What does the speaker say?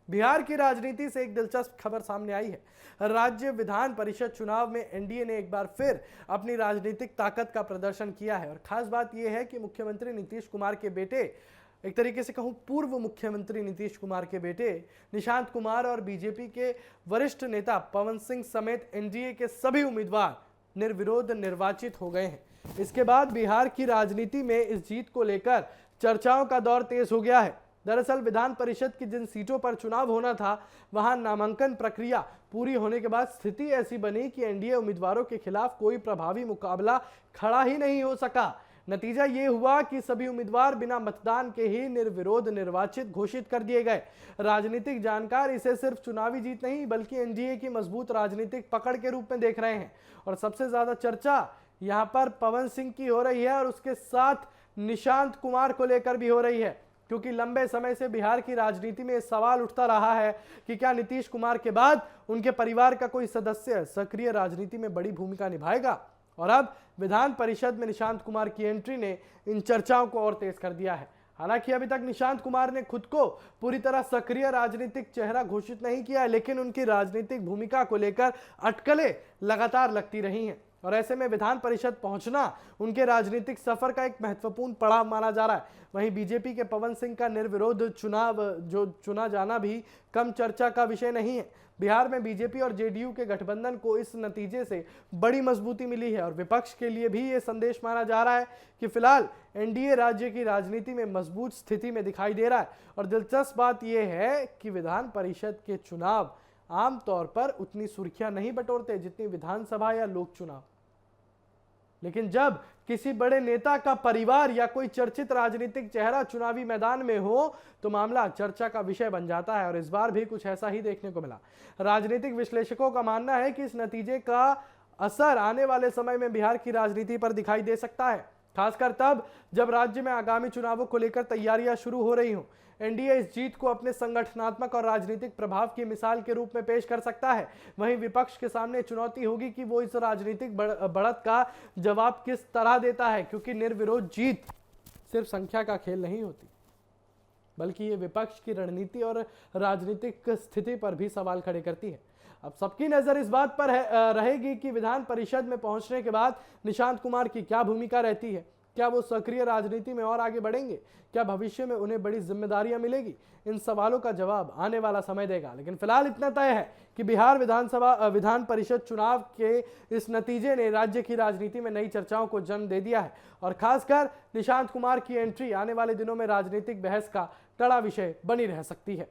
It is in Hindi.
बिहार की राजनीति से एक दिलचस्प खबर सामने आई है। राज्य विधान परिषद चुनाव में एनडीए ने एक बार फिर अपनी राजनीतिक ताकत का प्रदर्शन किया है और खास बात यह है कि मुख्यमंत्री नीतीश कुमार के बेटे, एक तरीके से कहूं पूर्व मुख्यमंत्री नीतीश कुमार के बेटे निशांत कुमार और बीजेपी के वरिष्ठ नेता पवन सिंह समेत एनडीए के सभी उम्मीदवार निर्विरोध निर्वाचित हो गए हैं। इसके बाद बिहार की राजनीति में इस जीत को लेकर चर्चाओं का दौर तेज हो गया है। दरअसल विधान परिषद की जिन सीटों पर चुनाव होना था, वहां नामांकन प्रक्रिया पूरी होने के बाद स्थिति ऐसी बनी कि एनडीए उम्मीदवारों के खिलाफ कोई प्रभावी मुकाबला खड़ा ही नहीं हो सका। नतीजा ये हुआ कि सभी उम्मीदवार बिना मतदान के ही निर्विरोध निर्वाचित घोषित कर दिए गए। राजनीतिक जानकार इसे सिर्फ चुनावी जीत नहीं बल्कि एनडीए की मजबूत राजनीतिक पकड़ के रूप में देख रहे हैं। और सबसे ज्यादा चर्चा यहां पर पवन सिंह की हो रही है और उसके साथ निशांत कुमार को लेकर भी हो रही है, क्योंकि लंबे समय से बिहार की राजनीति में सवाल उठता रहा है कि क्या नीतीश कुमार के बाद उनके परिवार का कोई सदस्य सक्रिय राजनीति में बड़ी भूमिका निभाएगा। और अब विधान परिषद में निशांत कुमार की एंट्री ने इन चर्चाओं को और तेज कर दिया है। हालांकि अभी तक निशांत कुमार ने खुद को पूरी तरह सक्रिय राजनीतिक चेहरा घोषित नहीं किया है, लेकिन उनकी राजनीतिक भूमिका को लेकर अटकलें लगातार लगती रही हैं और ऐसे में विधान परिषद पहुंचना उनके राजनीतिक सफर का एक महत्वपूर्ण पड़ाव माना जा रहा है। वहीं बीजेपी के पवन सिंह का निर्विरोध चुना जाना भी कम चर्चा का विषय नहीं है। बिहार में बीजेपी और जेडीयू के गठबंधन को इस नतीजे से बड़ी मजबूती मिली है और विपक्ष के लिए भी ये संदेश माना जा रहा है कि फिलहाल एनडीए राज्य की राजनीति में मजबूत स्थिति में दिखाई दे रहा है। और दिलचस्प बात यह है कि विधान परिषद के चुनाव आमतौर पर उतनी सुर्खियां नहीं बटोरते जितनी विधानसभा या लोक चुनाव, लेकिन जब किसी बड़े नेता का परिवार या कोई चर्चित राजनीतिक चेहरा चुनावी मैदान में हो तो मामला चर्चा का विषय बन जाता है और इस बार भी कुछ ऐसा ही देखने को मिला। राजनीतिक विश्लेषकों का मानना है कि इस नतीजे का असर आने वाले समय में बिहार की राजनीति पर दिखाई दे सकता है, खासकर तब जब राज्य में आगामी चुनावों को लेकर तैयारियां शुरू हो रही हों। एनडीए इस जीत को अपने संगठनात्मक और राजनीतिक प्रभाव की मिसाल के रूप में पेश कर सकता है। वहीं विपक्ष के सामने चुनौती होगी कि वो इस राजनीतिक बढ़त का जवाब किस तरह देता है, क्योंकि निर्विरोध जीत सिर्फ संख्या का खेल नहीं होती बल्कि ये विपक्ष की रणनीति और राजनीतिक स्थिति पर भी सवाल खड़े करती है। अब सबकी नजर इस बात पर रहेगी कि विधान परिषद में पहुंचने के बाद निशांत कुमार की क्या भूमिका रहती है। क्या वो सक्रिय राजनीति में और आगे बढ़ेंगे? क्या भविष्य में उन्हें बड़ी जिम्मेदारियां मिलेगी? इन सवालों का जवाब आने वाला समय देगा। लेकिन फिलहाल इतना तय है कि बिहार विधान परिषद चुनाव के इस नतीजे ने राज्य की राजनीति में नई चर्चाओं को जन्म दे दिया है और खासकर निशांत कुमार की एंट्री आने वाले दिनों में राजनीतिक बहस का कड़ा विषय बनी रह सकती है।